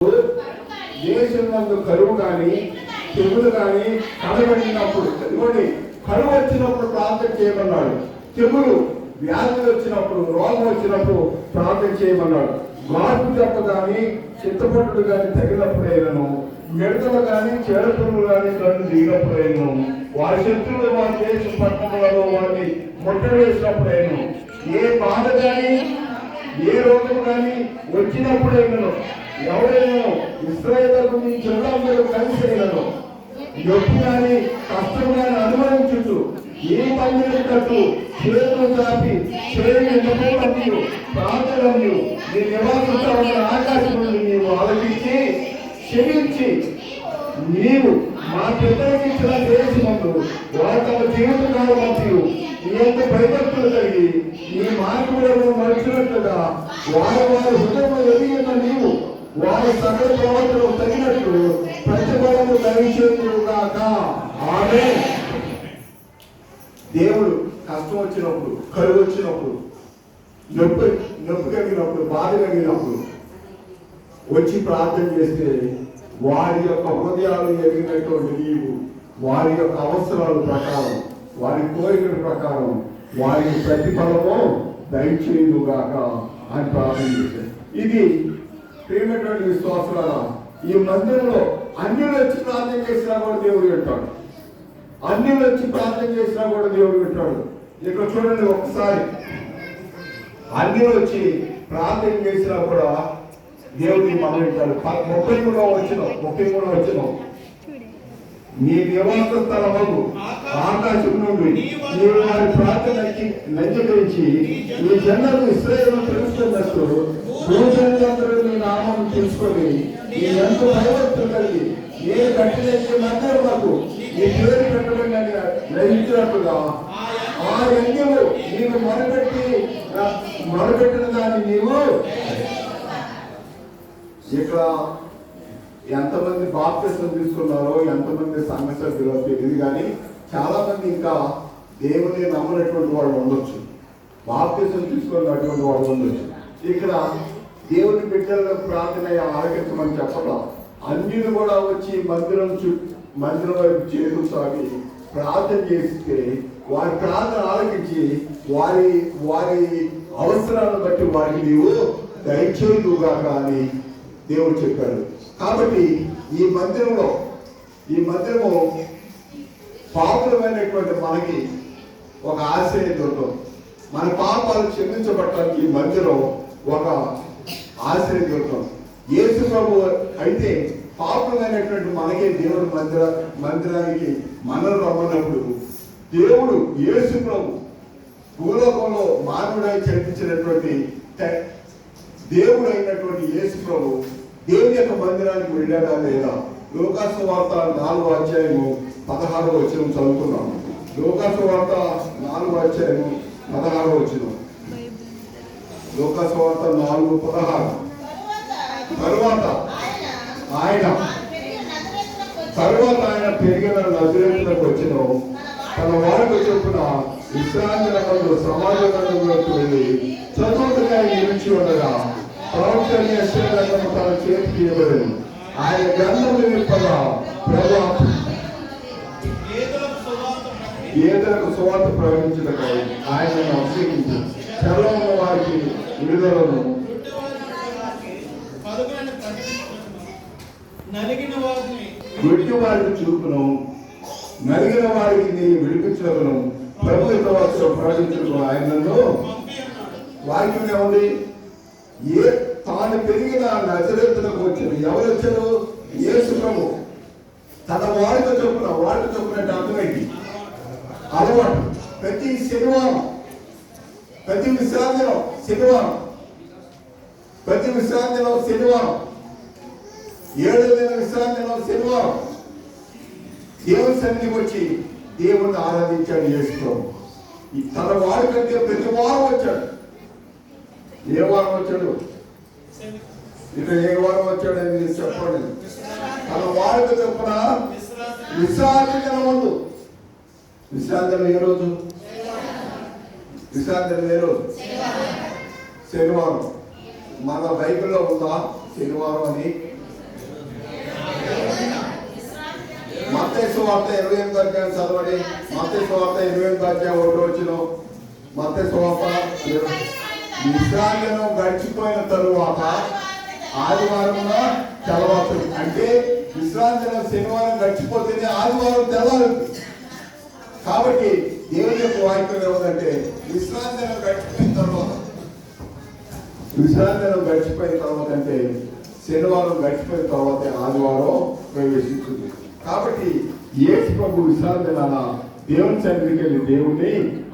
దేశంలో కరువు కానీ తెగులు కానీ కనబడినప్పుడు ఇదిగోండి, కరువు వచ్చినప్పుడు ప్రార్థన చేయమన్నాడు. తెగులు వ్యాధులు వచ్చినప్పుడు, రోగం వచ్చినప్పుడు ప్రార్థన చేయమన్నాడు. మార్పు దెబ్బ కానీ చింతపట్టుడు కానీ తగినప్పుడైనను, మిడతలు కానీ చేడపురులు కానీ కళ్ళు దిగినప్పుడైనను, వారి శత్రువులు వారి దేశ పట్టణాలలో వారిని ముట్టడి వేసినప్పుడైనను, ఏ బాధ కానీ ఏ రోగం కానీ వచ్చినప్పుడైనను, ఎవరైనా ఇశ్రాయేలు మీ చెల్లందరూ కలిసి అయినను నొప్పి కానీ కష్టం కానీ అనుభవించు ఏ పని కట్టు చేతులు చాపి చేయని నమ్మకములు ప్రార్థనలు నీ నివాస ఆకాశం నుండి నీవు ఆలోచించి క్షమించి నీవు మా పిల్లలకి ఇచ్చిన దేశమందు వారి తమ జీవితకాలం మధ్య నీ యొక్క భయభక్తులు కలిగి నీ మార్పులను మరిచినట్లుగా వారి వారి హృదయం ఎదిగిన నీవు వారి సకల ప్రవర్తనకు తగినట్లు ప్రతిఫలము దయచేయుగాక. ఆమేన్. దేవుడు కష్టం వచ్చినప్పుడు, కరువు వచ్చినప్పుడు, నొప్పి కలిగినప్పుడు, బాధ కలిగినప్పుడు వచ్చి ప్రార్థన చేస్తే వారి యొక్క హృదయాలు ఎరిగినటువంటి నీవు వారి యొక్క అవసరాల ప్రకారం, వారి కోరికల ప్రకారం వారికి ప్రతిఫలము దయచేయుగాక అని ప్రార్థన చేశారు. ఇది ప్రియమైనటువంటి విశ్వాసులారా, ఈ మందిరంలో అన్యులు వచ్చి ప్రార్థన చేసినా కూడా దేవుడు వింటాడు. అన్యులు వచ్చి ప్రార్థన చేసినా కూడా దేవుడు వింటాడు. ఇక్కడ చూడండి, ఒకసారి అన్యులు వచ్చి ప్రార్థన చేసినా కూడా దేవుడిని మనం వింటాడు. 33 వచ్చిన నీ నివాస స్థలము ఆకాశం నుండి నీవు వారి ప్రార్థనకి అంగీకరించి నీ జనులను ఇశ్రాయేలు తెలుసుకున్నట్టు భూజనులందరూ నీ నామం తెలుసుకొని నీ ఎంతో భయభక్తులు కలిగి నేను కట్టిన మందిరములకు నీ పేరు పెట్టమని గ్రహించినట్టుగా ఆ యజ్ఞము నీవు మొదలుపెట్టిన దాన్ని నీవు. ఇక్కడ ఎంతమంది బాప్తిసం తీసుకున్నారో, ఎంతమంది సంఘ సభ్యులో తెలియదు, కానీ చాలా మంది ఇంకా దేవుని నమ్మనటువంటి వాళ్ళు ఉండొచ్చు, బాప్తిసం తీసుకున్నటువంటి వాళ్ళు ఉండొచ్చు. ఇక్కడ దేవుని బిడ్డల ప్రార్థన ఆలకించమని చెప్పడం, అన్యులు కూడా వచ్చి మందిరం వైపు చేతులు సాగి ప్రార్థన చేస్తే వారి ప్రార్థన ఆలకించి వారి అవసరాలను బట్టి వారికి నీవు దయచేయుగాక అని దేవుడు చెప్పాడు. కాబట్టి ఈ మందిరము పాపులమైనటువంటి మనకి ఒక ఆశ్రయ దుర్గం. మన పాపాలు క్షమించబడటానికి ఈ మందిరం ఒక ఆశ్రయ దుర్గం. యేసు ప్రభు అయితే పాపులమైనటువంటి మనకే దేవుడు మందిరానికి మనం రమ్మన్నప్పుడు దేవుడు యేసు ప్రభు భూలోకంలో మానవుడై జన్మించినటువంటి దేవుడు అయినటువంటి యేసు ప్రభు దేవుని యొక్క మందిరానికి వెళ్ళాడా లేదా? లోకాసు వార్త 4వ అధ్యాయము 16వ వచనం చదువుతున్నాం. లోకాసు వార్త 4వ అధ్యాయము 16వ వచనం. లోకాసు వార్త 4:16. తరువాత ఆయన పెరిగిన నజరేతులకు వచ్చిన తన వారికి చొప్పున విశ్రాంతి నగరంలో సమాజ మందిరంలోకి వెళ్ళి చదువుతుగా నిలిచి ఉండగా ప్రవక్త యెషయా తన చేతికి ఇవ్వబడింది. ఆయన గ్రంథము విప్పగా ఏదైనా సువార్త ప్రవహించటకై ఆయనను అభిషేకించి చెరలో ఉన్న వారికి విడుదలను, గుడ్డి వారికి చూపును, నలిగిన వారికి నీ విడిపించలను ప్రభుత్వ ప్రకటించడం ఆయనను వాక్యం ఉంది. తాను పెరిగిన నజరేతులకు వచ్చారు. ఎవరు వచ్చారు? యేసు ప్రభు. తన వాడితో చొప్పున అంటే అర్థమైంది అలవాటు. ప్రతి శనివారం, ప్రతి విశ్రాంతిలో శనివారం 7వ దిన విశ్రాంతిలో శనివారం దేవుని సన్నిధికి వచ్చి దేవుణ్ణి ఆరాధించాడు యేసు ప్రభు. తన వాడి కంటే ప్రతి వారం వచ్చాడు. ఏ వారం వచ్చాడు? ఇక ఏ వారం వచ్చాడని చెప్పండి. తన వాడికి చొప్పున విశ్రాంతి దినం ముందు. విశ్రాంతి ఏ రోజు? శనివారం. మన బైబిల్లో ఉందా శనివారం అని? సువార్త 28 అధ్యాయం చదవండి. మత్తయి సువార్త 28 అధ్యాయం 1 వచ్చిన మత్తయి సువార్త విశ్రాంతి దినం గడిచిపోయిన తరువాత ఆదివారం తెల్లవారు, అంటే విశ్రాంతి దినం శనివారం గడిచిపోతేనే ఆదివారం తెల్లవారుతుంది. కాబట్టి దేవుని యొక్క వాక్యం ఏమంటే విశ్రాంతి దినం గడిచిపోయిన తర్వాత, విశ్రాంతి దినం గడిచిపోయిన తర్వాత అంటే శనివారం గడిచిపోయిన తర్వాత ఆదివారం ప్రవేశించింది. కాబట్టి యేసు ప్రభు విశ్రాంతి దినాన దేవుని సన్నిధికి వెళ్ళి దేవుణ్ణి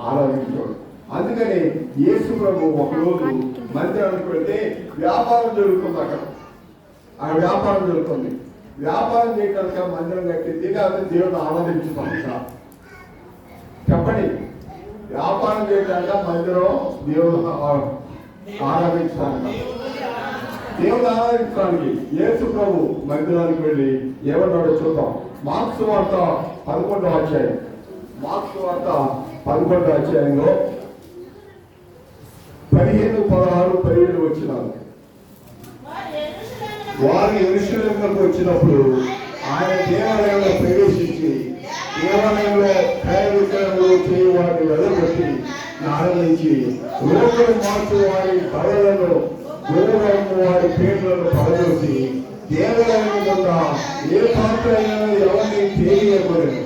ఆరాధించాడు. అందుకని యేసు ప్రభు ఒకరోజు మందిరానికి వెళ్తే వ్యాపారం జరుగుతుంది. అక్కడ ఆ వ్యాపారం జరుగుతుంది. వ్యాపారం చేయడానికి మందిరం కట్టింది, లేదా దేవుని ఆరాధించుకుంటా చెప్పండి. వ్యాపారం చేయడానికి మందిరం దేవుని ఆరాధించడానికి, దేవుని ఆరాధించడానికి యేసు ప్రభు మందిరానికి వెళ్ళి ఏమన్నాడో చూద్దాం. మార్క్స్ వార్త 11వ అధ్యాయం, మార్క్స్ వార్త 11వ అధ్యాయంలో 15, 16, 17 వచ్చినారు. వారు యెరూషలేముకు వచ్చినప్పుడు ఆయన దేవాలయంలో ప్రవేశించి దేవాలయంలో క్రయ విక్రయాలు చేయవారిని వెదగొట్టి ఆనందించి రోగులు మార్చు వారి బలలను గోరమ్ము వారి పేర్లను పడదోసి దేవాలయం వద్ద ఏ పాత్ర అయినా ఎవరిని తెలియకూడదు.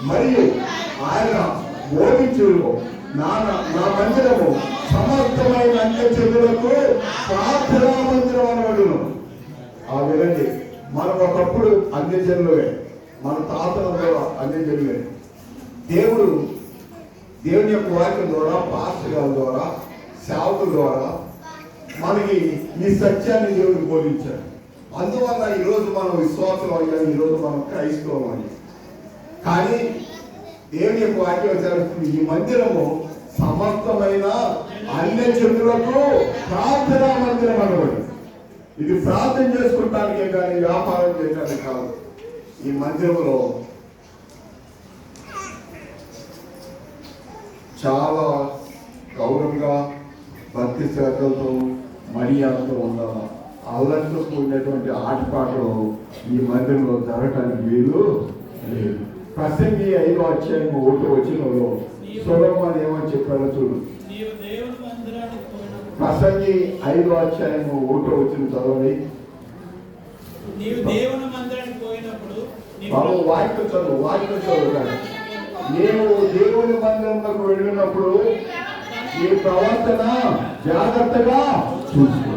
మరియు ఆయన బోధించు నా మందిరము సమర్థమైన అన్య చెవులకు ప్రార్థనా మందిరం అనబడును. ఆ విధంగా మనం ఒకప్పుడు అన్ని జనులే, మన తాతల అన్ని జనులే. దేవుని యొక్క వాక్యం ద్వారా, పాస్టర్ గారి ద్వారా, సేవకుల ద్వారా మనకి ఈ సత్యాన్ని దేవుడు బోధించాడు. అందువల్ల ఈరోజు మనం విశ్వాసం అయ్యాం, ఈరోజు మనం క్రైస్తవం అయ్యాం. కానీ దేవుని యొక్క వాక్యం జరుగుతుంది, ఈ మందిరము సమస్తమైన అన్య జనులకు ప్రార్థనా మందిరం అనబడి. ఇది ప్రార్థన చేసుకుంటానికే కానీ వ్యాపారం చేయడానికి కాదు. ఈ మందిరంలో చాలా గౌరవంగా భక్తి శ్రద్ధలతో మర్యాదతో ఉండాలి. అల్లరితో కూడినటువంటి ఆటపాటలు ఈ మందిరంలో జరగటానికి వీలు లేదు. ప్రసంగి 5వ అధ్యాయం 1వ వచనంలో సొలొమోను ఏమని చెప్పారో చూడు. ప్రసంగి 5వ అధ్యాయం 1వ వచనం చదవండి. బాబు వాక్యం చదువు. నేను దేవుని మందిరంలోకి వెళ్ళినప్పుడు నీ ప్రవర్తన జాగ్రత్తగా చూసుకో.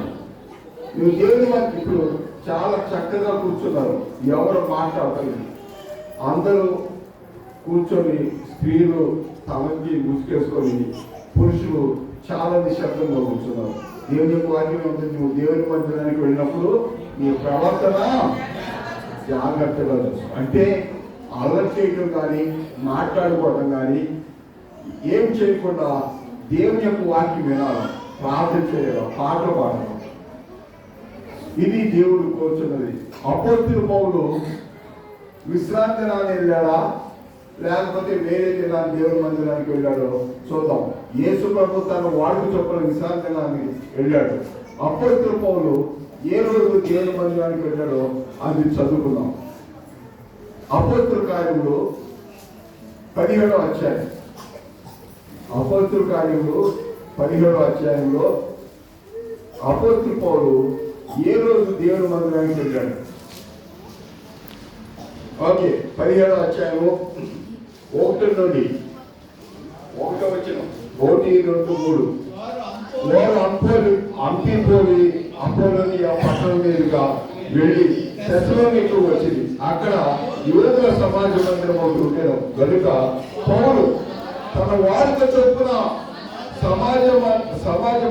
నువ్వు దేవుని మందిరం ఇప్పుడు చాలా చక్కగా కూర్చున్నారు, ఎవరు మాట్లాడలేదు. అందరూ కూర్చొని స్త్రీలు తమకి ముసుకేసుకొని, పురుషులు చాలా నిశ్శబ్దంగా కూర్చున్నారు. దేవుని యొక్క వాక్యం ఉంటుంది, నువ్వు దేవుని మందిరానికి వెళ్ళినప్పుడు నీ ప్రవర్తన జాగ్రత్తగా చూసుకో. అంటే అల్లరి చేయడం కానీ, మాట్లాడుకోవడం కానీ ఏం చేయకుండా దేవుని యొక్క వాక్యం వినాలి, ప్రార్థన చేయాలి, పాటలు పాడాలి. ఇది దేవుడు కోరుచున్నది. అపోస్తలుడు పౌలు విశ్రాంతి దినాన్ని వెళ్ళాడా, లేకపోతే వేరే దినాన్ని దేవుని మందిరానికి వెళ్ళాడో చూద్దాం. యేసు ప్రభు తన వాడుక చొప్పున విశ్రాంతి దినాన్ని వెళ్ళాడు. అపోస్తలుడు పౌలు ఏ రోజు దేవుని మందిరానికి వెళ్ళాడో అది చదువుకుందాం. అపోస్తలుల కార్యములు 17వ అధ్యాయం, అపోస్తలుల కార్యములు 17వ అధ్యాయంలో అపోస్తలుడు పౌలు ఏ రోజు దేవుని మందిరానికి వెళ్ళాడు. ఓకే, 17వ అధ్యాయము 1 నుండి 1వ వచనం 1, 2, 3. వారు అంపిపోలి అపోలోనియ పట్టణం మీదుగా వెళ్ళి తెస్సలోనికు వచ్చింది. అక్కడ యూదుల సమాజ మందిరం ఒకటి ఉండేది కనుక పౌలు తన వారితో చొప్పున సమాజ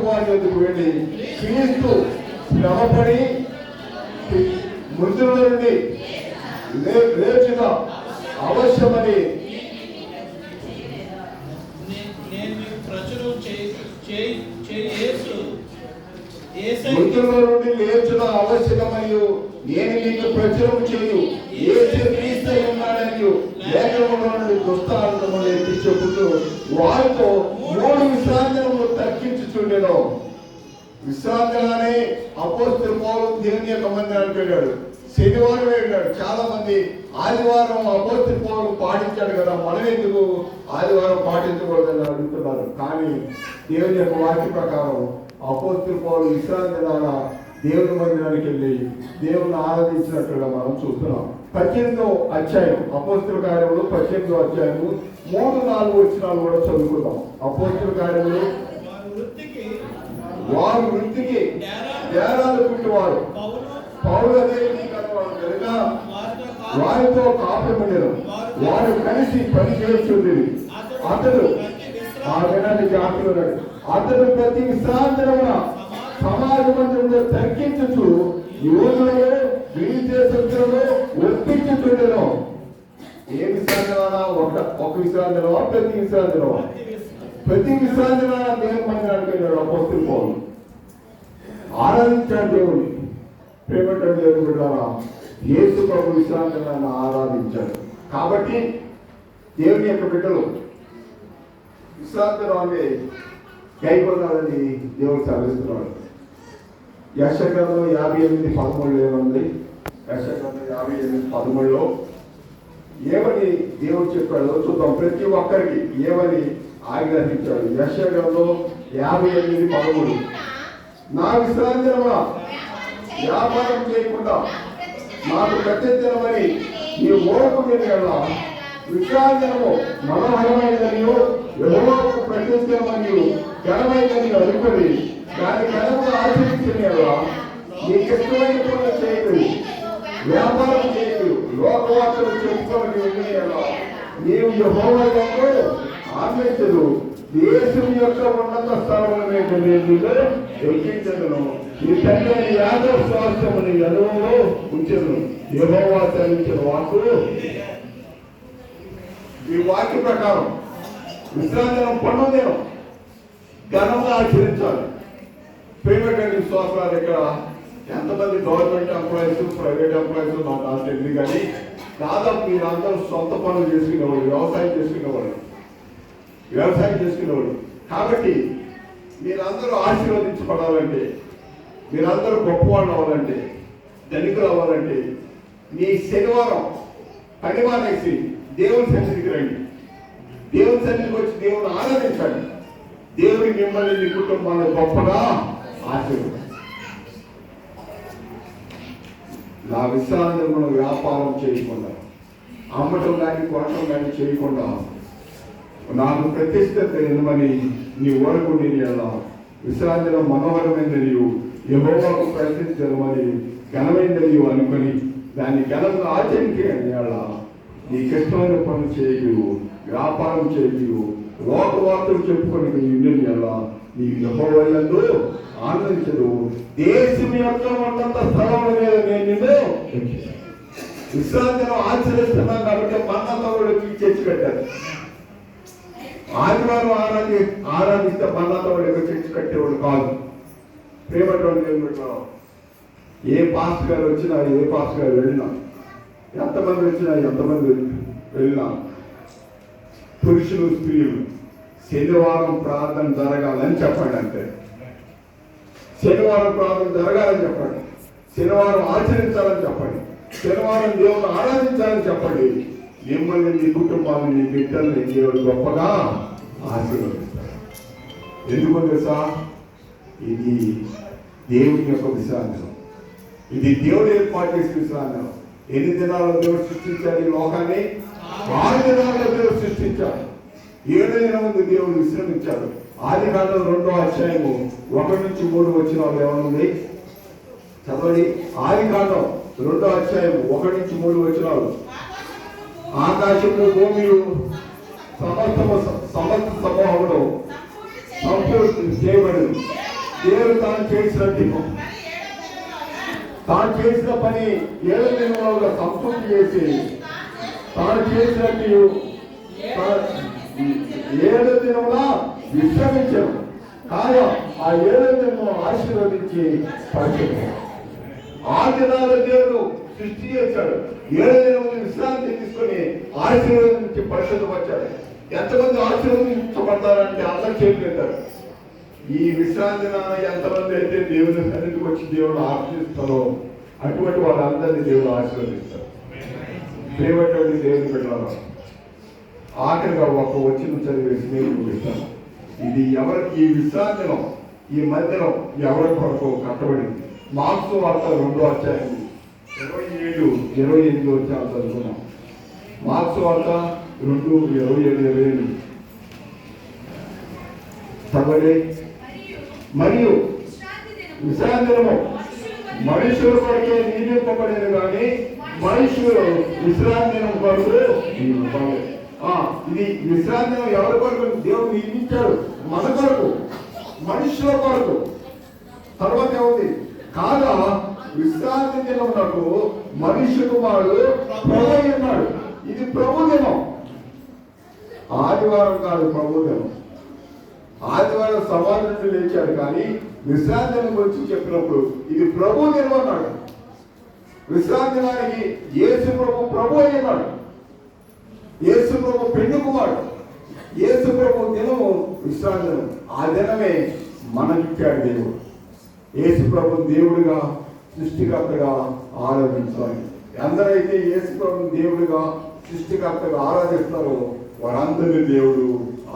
వారి వద్దకు వెళ్ళి క్రీస్తు శ్రమపడి మృతుల నుండి లేచిన అవశ్యమని మృతుల నుండి లేచిన ఆవశ్యకమని నేను మీకు ప్రచురం చేయు యేసు క్రీస్తు ఉన్నాడని లేఖనములో నుండి దుష్టాంతములు ఎత్తి చెబుతూ వారితో 3 విశ్రాంతులను తగ్గించుచుండెను. విశ్రాంతిగానే అపోస్తలుడు పౌలు దేవుని యొక్క మందిరానికి వెళ్ళాడు. శనివారం వెళ్ళాడు. చాలా మంది ఆదివారం అపోస్తలుల పౌలు పాటించాడు కదా, మనం ఎందుకు ఆదివారం పాటించకూడదని అడుగుతున్నారు. కానీ దేవుని యొక్క వాక్య ప్రకారం అపోస్తలుల పౌలు విశ్రాంతి దినాన దేవుని మందిరానికి వెళ్ళి దేవుని ఆరాధించినట్లుగా మనం చూస్తున్నాం. 18వ అధ్యాయం అపోస్తలుల కార్యములు 18వ అధ్యాయము 3-4 వచనాలు కూడా చదువుకుందాం. అపోస్తలుల కార్యములు వారు వృత్తికి డేరాలు పుట్టివారు పౌలు అదే కనుక వారితో కాపురమయ్యారు. వారు కలిసి పని చేస్తుంది. అతడు ఆ వినాన్ని జాగ్రత్త అతడు ప్రతి విశ్రాంతిన సమాజ మందిరంలో తగ్గించుచు యువకులలో విదేశంలో ఒప్పించుతుండేను. ఏ విశ్రాంతినా ఒక విశ్రాంతిలో ప్రతి విశ్రాంతిలో దేవుని మందిరానికి వెళ్ళాడు అపోస్తలుల పౌలు. ఆరాధించాడు దేవుని. ప్రేమతో దేవుని బిడ్డలారా, యేసు ప్రభు విశ్రాంతిని ఆరాధించాడు. కాబట్టి దేవుని యొక్క బిడ్డలు విశ్రాంతిని కైకొనాలని దేవుడు సెలవిస్తున్నాడు. యెషయా 58:13 ఏమంది? యెషయా 58:13 ఏమని దేవుడు చెప్పాడో చూద్దాం. ప్రతి ఒక్కరికి ఏమని ఆజ్ఞాపించాడు. యెషయా 58:13 నా విశ్రాంతి వ్యాపారం చేయకుండా నాకు ప్రత్యక్షమని నీ ఓర్పు మీద విశ్రాంతము మనోహరమైనదనియో యెహోవాకు ప్రత్యక్షమనియు ఘనమైనదని అనుకొని దాని ఘనమును ఆచరించిన నీకు ఇష్టమైన పనులు చేయదు, వ్యాపారం చేయదు, లోకవార్తలు చెప్పుకోవడం నీవు యెహోవాకు ఆజ్ఞించదు. దేశం యొక్క ఉన్నత స్థలముల మీద ఎక్కించదును. ఈ తండ్రి యాదవ స్వాస్థ్యముని ఎరువులో ఉంచను. యెహోవా సెలవించిన వాక్కు ఈ వాక్య ప్రకారం విశ్రాంతి పండుగ ఘనంగా ఆచరించాలి. పేమెంట్ విశ్వాసాలు ఇక్కడ ఎంతమంది గవర్నమెంట్ ఎంప్లాయీస్, ప్రైవేట్ ఎంప్లాయీస్ నాకు తెలియదు. కానీ దాదాపు మీరందరూ సొంత పనులు చేసుకునేవాళ్ళు, వ్యవసాయం చేసుకునేవాళ్ళు. కాబట్టి మీరందరూ ఆశీర్వదించబడాలంటే, మీరందరూ గొప్పవాళ్ళు అవ్వాలంటే, ధనికులు అవ్వాలంటే మీ శనివారం పని మానేసి దేవుని సన్నిధికి రండి. దేవుని సన్నిధికి వచ్చి దేవుని ఆరాధించండి. దేవుని మిమ్మల్ని మీ కుటుంబాన్ని గొప్పగా ఆశీర్వదించండి. నా విశ్రాంతిని మనం వ్యాపారం చేయకుండా, అమ్మటం కానీ కొనటం కానీ చేయకుండా నాకు ప్రతిష్టత ఎన్నమని నీ వరకు నేను ఎలా విశ్రాంతిలో మనోహరమైన నీవు యెహోవాకు ప్రతిష్టమని ఘనమైన నీవు అనుకొని దాన్ని ఘనంగా ఆచరించేయండి. అలా నీ కష్టమైన పనులు చేయవు, వ్యాపారం చేయవు, లోకవార్తలు చెప్పుకొని ఇండియన్ ఎలా నీ యెహోవాయందు ఆనందించదు. దేశం యొక్క ఉన్నత స్థలముల మీద నేను విశ్రాంతిలో ఆచరిస్తున్నాను. కాబట్టి మన్నతో కూడా చర్చి పెట్టారు. ఆదివారం ఆరాధిస్తే మన్నతో కూడా చర్చి కట్టేవాడు కాదు. ప్రేమతో ఏ పాస్టర్ గారు వచ్చినా, ఏ పాస్టర్ గారు వెళ్ళినా, ఎంతమంది వచ్చినా, ఎంతమంది వెళ్ళినా, పురుషులు స్త్రీలు శనివారం ప్రార్థన జరగాలని చెప్పండి. అంతే, శనివారం ప్రార్థన జరగాలని చెప్పండి, శనివారం ఆచరించాలని చెప్పండి, శనివారం దేవుని ఆరాధించాలని చెప్పండి. మిమ్మల్ని, మీ కుటుంబాన్ని, మీ బిడ్డల్ని దేవుడు గొప్పగా ఆశీర్వదిస్తారు. ఎందుకు తెలుసా? ఇది దేవుని యొక్క విశ్రాంతి. ఇది దేవుడు ఏర్పాటు చేసిన విశ్రాంతి. ఎన్ని దినాల్లో దేవుడు సృష్టించాడు ఈ లోకాన్ని? 6 దినాల్లో దేవుడు సృష్టించాడు. 7వ దినం ముందు దేవుడు విశ్రమించాడు. ఆదికాండం 2వ అధ్యాయము 1-3 వచనాలు ఏమనుంది చదవండి. ఆదికాండం 2వ అధ్యాయము 1-3 వచనాలు. ఆకాశము భూమియు సమస్త సమూహములు సంపూర్తి చేయబడి దేవుడు తాను చేసిన పని 7 దినములుగా సంపూర్తి చేసి తాను చేసినట్టు 7 దినముల విశ్రమించను. కానీ ఆ 7 దినము ఆశీర్వదించి పరిచయం. 6 దినాల దేవుడు సృష్టి చేశాడు. 7 దినములు విశ్రాంతి తీసుకొని ఆశీర్వదించి పరిశుద్ధపరిచాడు. ఎంతమంది ఆశీర్వదించబడతారంటే అందరూ చేయలేతారు. ఈ విశ్రాంతి ఎంతమంది అయితే దేవుని సన్నిధికి వచ్చి దేవుడు ఆశిస్తారో అటువంటి వాళ్ళందరినీ దేవుడు ఆశీర్వదిస్తారు. ప్రేమటువంటి దేవుని పెట్టాలి. ఆఖరిగా ఒక వచ్చిన చదివేసి నేను ముగిస్తాను. ఇది ఎవరికి ఈ విశ్రాంతిలో ఈ మందిరం ఎవరి కొరకు కట్టబడింది? మార్క్స్ వార్త 2వ అధ్యాయం 27-28 వచ్చాను చదువుకున్నాం. మార్క్స్ వార్త 2:27-28 చదవండి. మరియు విశ్రాంతి దినము మనుషుల కొరకే నియమింపబడేది కానీ మనుషులు విశ్రాంతి దినం కొరకు ఇది విశ్రాంతి దినం ఎవరి కొరకు దేవుడు నియమించాడు? మన కొరకు, మనుషుల కొరకు. తర్వాత ఏముంది? కాగా విశ్రాంతి దినమునకు మనిషి కుమారుడు ప్రభు ఉన్నాడు. ఇది ప్రభు దినం, ఆదివారం కాదు. ప్రభు దినం. ఆదివారం సమాధి నుండి లేచాడు, కానీ విశ్రాంతి దినం గురించి చెప్పినప్పుడు ఇది ప్రభు దినం అన్నాడు. విశ్రాంతి దినానికి యేసు ప్రభు అయినాడు. యేసు ప్రభు పెళ్లి కుమారుడు. యేసు ప్రభు దినము విశ్రాంతి దినం. ఆ దినమే మనకిచ్చాడు దేవుడు. యేసు ప్రభు దేవుడిగా, సృష్టికర్తగా ఆరాధించాలి. అందరైతే యేసు ప్రభు దేవుడిగా, సృష్టికర్తగా ఆరాధిస్తారో వారందరినీ దేవుడు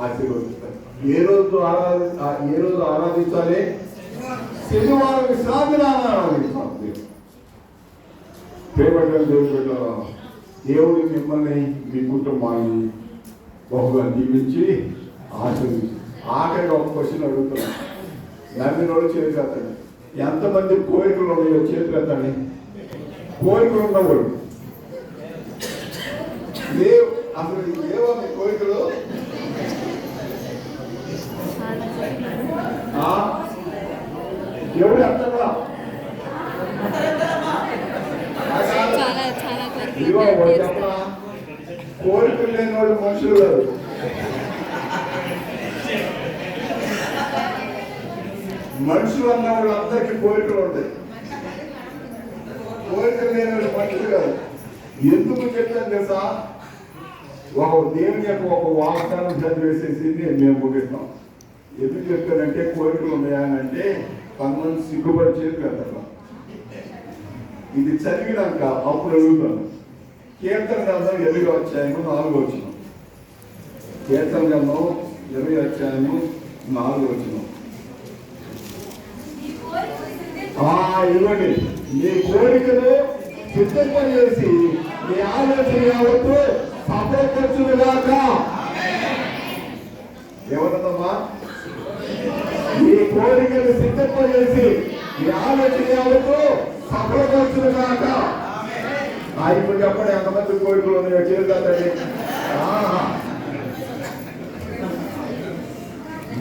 ఆశీర్వదిస్తారు. ఏ రోజు ఆరాధించాలి? శనివారం విశ్రాంతిని ఆరాధించాలి. ప్రేమగా దేవుడు మిమ్మల్ని, మీ కుటుంబాన్ని బహుగా దీవించి ఆశీర్వదించి. ఆఖరిగా ఒక క్వశ్చన్ అడుగుతున్నాను. నమ్మిన వాళ్ళు చేతులు ఎత్తండి. ఎంతమంది కోరికలు ఉన్నాయో చేతులు ఎత్తండి. కోరికలు ఉన్నవాడు అసలు లేవా మీ కోరికలు? ఎవడు ఎత్తడా? చెప్పరా? కోరికలు లేని వాళ్ళు మనుషులు కాదు. మనుషులు అన్న వాళ్ళందరికీ కోరికలు ఉంటాయి. కోరికలు లేని వాళ్ళు మనుషులు కాదు. ఎందుకు చెప్పాను తెలుసా? ఒక దేవుని యొక్క ఒక వాగ్దానం చదివేసేసి మేము ముగిస్తాం. ఎందుకు చెప్తానంటే కోరికలు ఉన్నాయనంటే కొంతమంది సిగ్గుపడి చేతులు వెళ్తారు. ఇది చదివినాక అప్పుడు అడుగుతాను. కీర్తన గ్రంథం 20వ అధ్యాయము 4వ వచనం. కీర్తన గ్రంథం 20వ అధ్యాయము 4వ వచనం. ఇవ్వండి. మీ కోరికలు సిద్ధపరిచేసి మీ ఆలోచన యావత్తు సఫలపరచునుగాక. ఎవరమ్మా? మీ కోరికలు సిద్ధపరిచేసి మీ ఆలోచన యావత్తు సఫలపరచునుగాక. ఇప్పుడు చెప్పండి, ఎంతమంది కోరికలు ఉన్నాయో చేరుతారండి.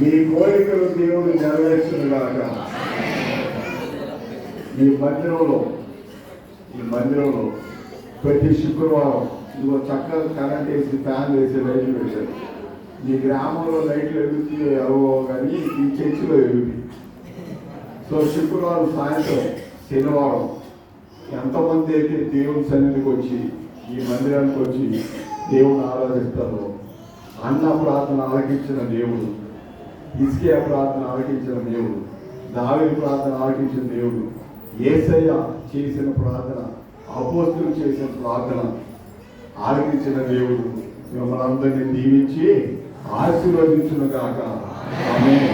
మీ కోరికలు దేవుడు నెరవేర్చునుగాక. ఈ మందిరంలో ప్రతి శుక్రవారం ఇదిగో చక్కగా కరెంట్ వేసి ఫ్యాన్ వేసి లైట్లు వేశారు. మీ గ్రామంలో లైట్లు వెలుగుతాయో కానీ ఈ చర్చిలో వెలుగుతాయి. సో శుక్రవారం సాయంత్రం, శనివారం ఎంతమంది అయితే దేవుని సన్నిధికి వచ్చి ఈ మందిరానికి వచ్చి దేవుని ఆరాధిస్తారో, అన్న ప్రార్థన ఆలకించిన దేవుడు, హిజ్కియా ప్రార్థన ఆలకించిన దేవుడు, దావీదు ప్రార్థన ఆలకించిన దేవుడు, యేసయ్య చేసిన ప్రార్థన, అపోస్తులు చేసిన ప్రార్థన ఆలకించిన దేవుడు మిమ్మల్ని అందరినీ దీవించి ఆశీర్వదించును గాక. ఆమేన్.